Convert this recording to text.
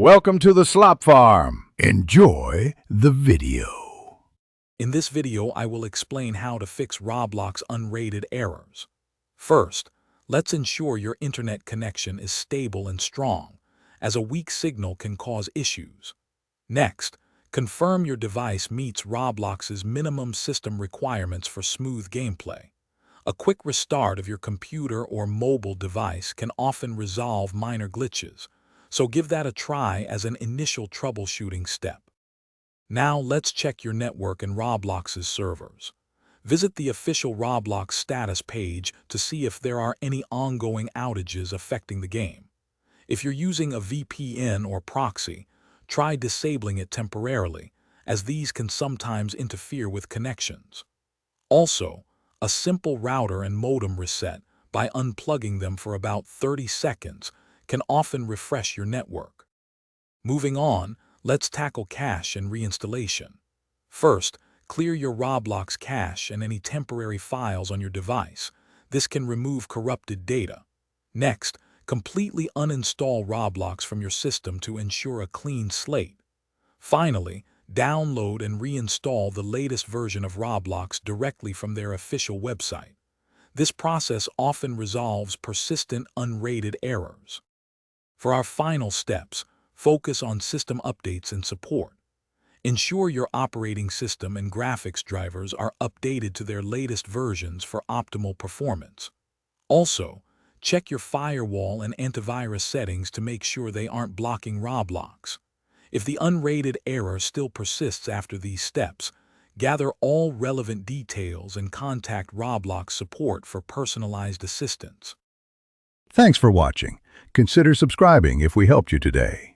Welcome to the Slop Farm. Enjoy the video. In this video, I will explain how to fix Roblox Unrated errors. First, let's ensure your internet connection is stable and strong, as a weak signal can cause issues. Next, confirm your device meets Roblox's minimum system requirements for smooth gameplay. A quick restart of your computer or mobile device can often resolve minor glitches, so give that a try as an initial troubleshooting step. Now let's check your network and Roblox's servers. Visit the official Roblox status page to see if there are any ongoing outages affecting the game. If you're using a VPN or proxy, try disabling it temporarily, as these can sometimes interfere with connections. Also, a simple router and modem reset by unplugging them for about 30 seconds can often refresh your network. Moving on, let's tackle cache and reinstallation. First, clear your Roblox cache and any temporary files on your device. This can remove corrupted data. Next, completely uninstall Roblox from your system to ensure a clean slate. Finally, download and reinstall the latest version of Roblox directly from their official website. This process often resolves persistent unrated errors. For our final steps, focus on system updates and support. Ensure your operating system and graphics drivers are updated to their latest versions for optimal performance. Also, check your firewall and antivirus settings to make sure they aren't blocking Roblox. If the unrated error still persists after these steps, gather all relevant details and contact Roblox support for personalized assistance. Thanks for watching. Consider subscribing if we helped you today.